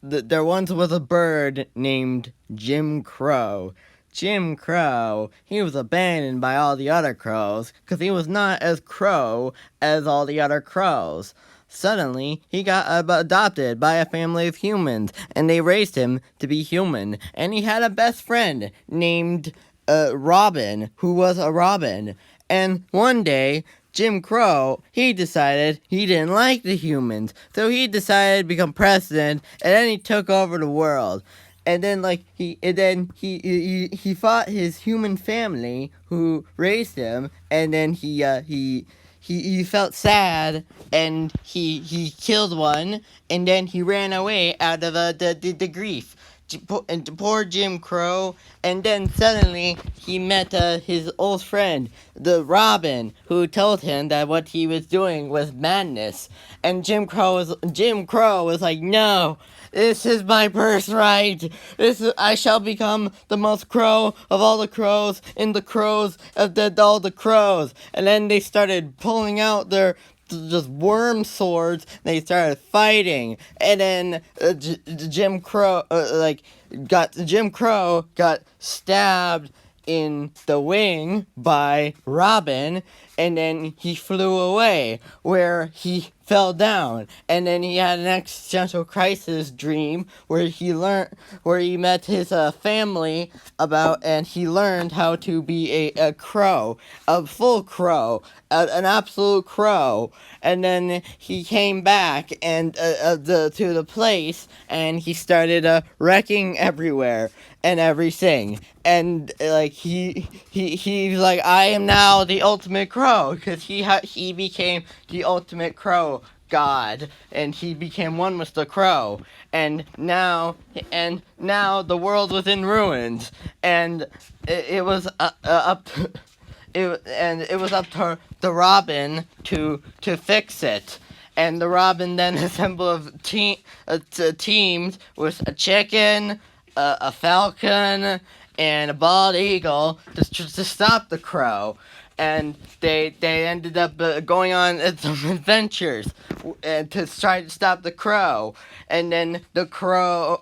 There once was a bird named Jim Crow. Jim Crow, he was abandoned by all the other crows because he was not as crow as all the other crows. Suddenly, he got adopted by a family of humans, and they raised him to be human. And he had a best friend named Robin, who was a robin. And one day, Jim Crow, he decided he didn't like the humans, so he decided to become president, and then he took over the world. And then, he fought his human family who raised him, and then he felt sad, and he killed one, and then he ran away out of the grief. And poor Jim Crow, and then suddenly he met his old friend, the Robin, who told him that what he was doing was madness. And Jim Crow was like, no, this is my birthright. I shall become the most crow of all the crows, and the crows of all the crows. And then they started pulling out their just worm swords. They started fighting, and then Jim Crow got stabbed in the wing by Robin, and then he flew away, where he fell down, and then he had an existential crisis dream where he met his family and he learned how to be a crow, a full crow, an absolute crow. And then he came back to the place, and he started wrecking everywhere and everything. And he's like, I am now the ultimate crow, because he became the ultimate crow god, and he became one with the crow. And now the world was in ruins, and it was up to the Robin to fix it. And the Robin then assembled teams with a chicken, a falcon, and a bald eagle to stop the crow. And they ended up going on some adventures to try to stop the crow. And then the crow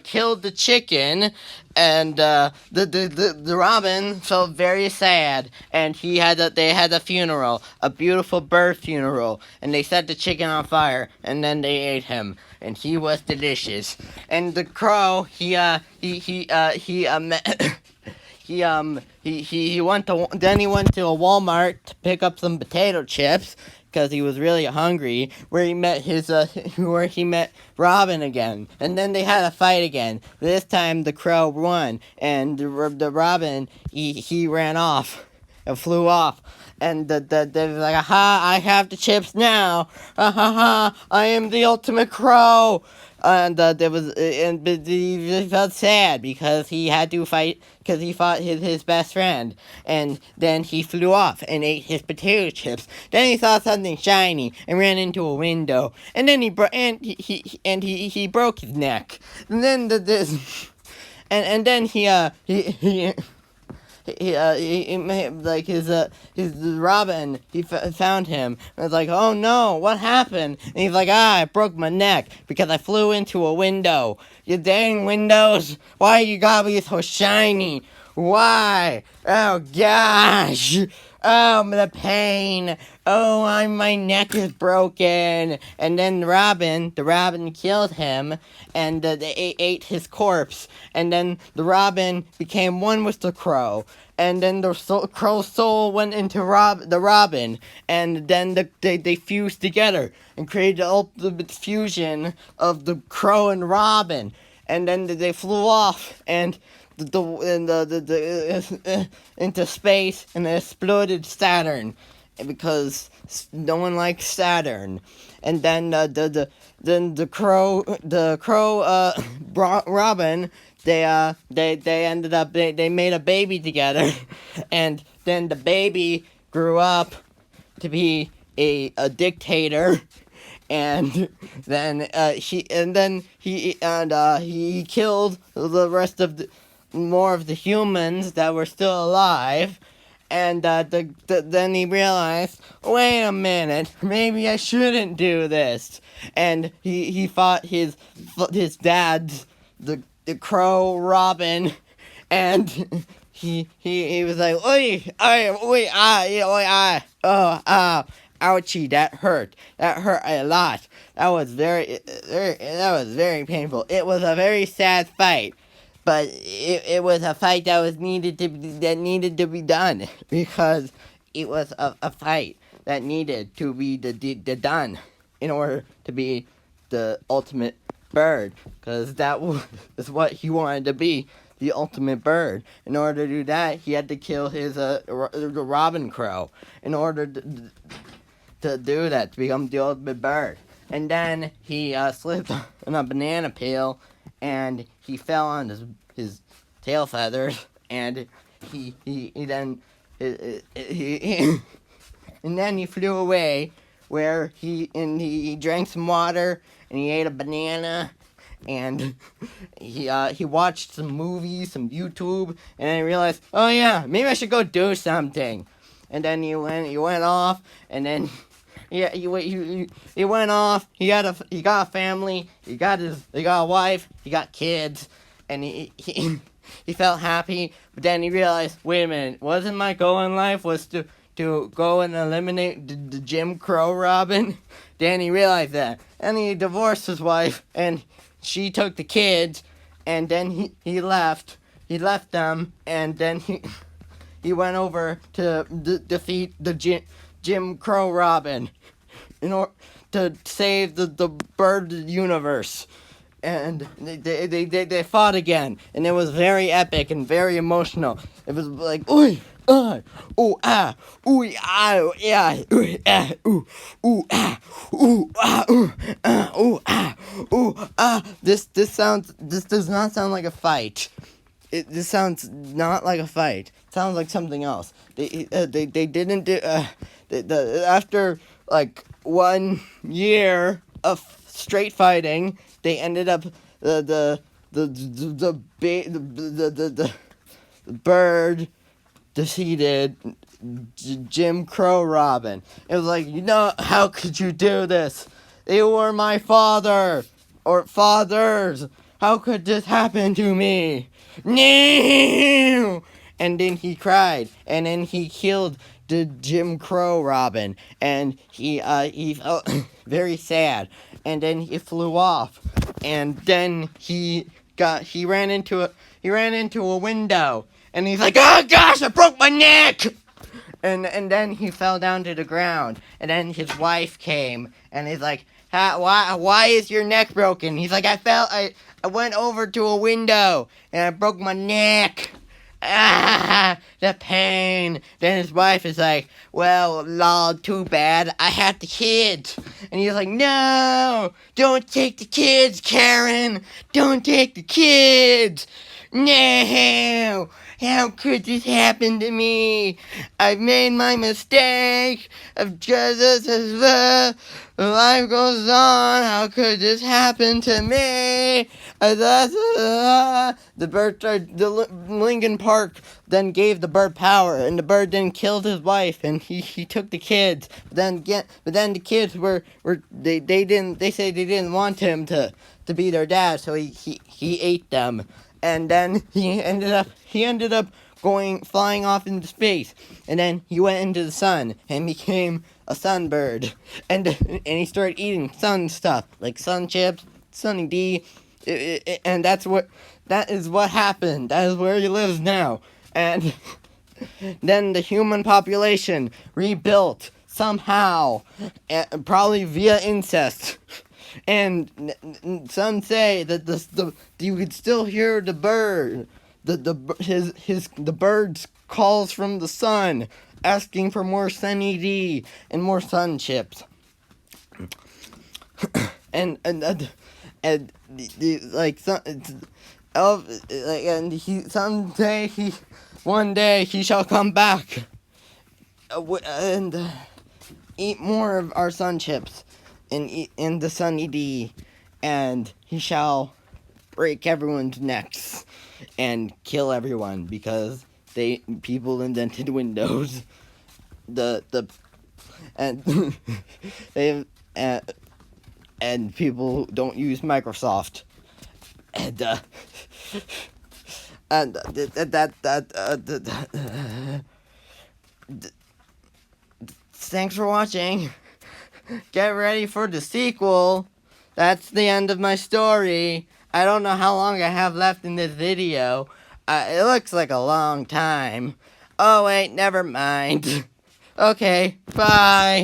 killed the chicken, and the Robin felt very sad, and they had a funeral, a beautiful birth funeral, and they set the chicken on fire, and then they ate him, and he was delicious. And the crow, he went to a Walmart to pick up some potato chips because he was really hungry, where he met Robin again. And then they had a fight again. This time the crow won, and the Robin, he ran off and flew off. And they was like, aha, I have the chips now. Ha ha ha, I am the ultimate crow. And he felt sad because he had to fight, because he fought his best friend. And then he flew off and ate his potato chips. Then he saw something shiny and ran into a window. And then he broke his neck. And then his Robin, he found him, and was like, oh no, what happened? And he's like, I broke my neck because I flew into a window. You dang windows, why you gotta be so shiny? Why? Oh gosh. Oh, the pain. Oh, my neck is broken. And then the Robin killed him, and they ate his corpse. And then the Robin became one with the crow. And then the crow's soul went into the Robin. And then they fused together and created the ultimate fusion of the crow and Robin. And then they flew off and into space, and it exploded Saturn, because no one likes Saturn. And then the crow Robin, they ended up they made a baby together, and then the baby grew up to be a dictator. And then he killed the rest of more of the humans that were still alive, And then he realized, wait a minute, maybe I shouldn't do this. And he fought his dad's, the crow Robin, and he was like, oi, oi, ouchie, that hurt a lot. That was very painful. It was a very sad fight. But it was a fight that needed to be done, because it was a fight that needed to be done in order to be the ultimate bird, because that was what he wanted to be, the ultimate bird. In order to do that, he had to kill his robin crow in order to do that, to become the ultimate bird. And then he slipped on a banana peel, and he fell on his tail feathers, and he then and then he flew away, where he drank some water, and he ate a banana, and he watched some movies, some YouTube, and then he realized, oh yeah, maybe I should go do something. And then he went off, and then he went off. He got a family. He got a wife. He got kids, and he felt happy. But then he realized, wait a minute, wasn't my goal in life was to go and eliminate the Jim Crow Robin? Then he realized that, and he divorced his wife, and she took the kids, and then he left. He left them, and then he went over to defeat the Jim Crow Robin in order to save the bird universe. And they fought again, and it was very epic and very emotional. It was like, ooh, ooh, ah, ooh, ah, yeah, ooh, ah, ooh, ooh, ah, ooh, ah, ooh, ooh, ah, ooh, ah. This does not sound like a fight. This sounds not like a fight. It sounds like something else. They didn't do after like 1 year of straight fighting. They ended up the bird defeated Jim Crow Robin. It was like, how could you do this? They were my father or fathers. How could this happen to me? No! And then he cried, and then he killed the Jim Crow Robin, and he felt very sad, and then he flew off, and then he ran into a window, and he's like, oh gosh, I broke my neck! And then he fell down to the ground, and then his wife came, and he's like, why is your neck broken? He's like, I went over to a window, and I broke my neck. Ah, the pain. Then his wife is like, well, lol, too bad, I had the kids. And he's like, no, don't take the kids, Karen. Don't take the kids. No, how could this happen to me? I've made my mistake. I've just life goes on. How could this happen to me? The bird started, the Lincoln Park then gave the bird power, and the bird then killed his wife, and he took the kids. But then the kids they said they didn't want him to be their dad, so he ate them. And then he ended up flying off into space, and then he went into the sun and became a sunbird, and he started eating sun stuff like sun chips, Sunny D, and that is what happened. That is where he lives now. And then the human population rebuilt somehow, probably via incest. And some say that you could still hear the bird, the bird's calls from the sun, asking for more Sunny D and more sun chips. and one day he shall come back and eat more of our sun chips and eat in the Sunny D, and he shall break everyone's necks and kill everyone, because people invented Windows. And they and people don't use Microsoft. And thanks for watching. Get ready for the sequel. That's the end of my story. I don't know how long I have left in this video. It looks like a long time. Oh wait, never mind. Okay, bye.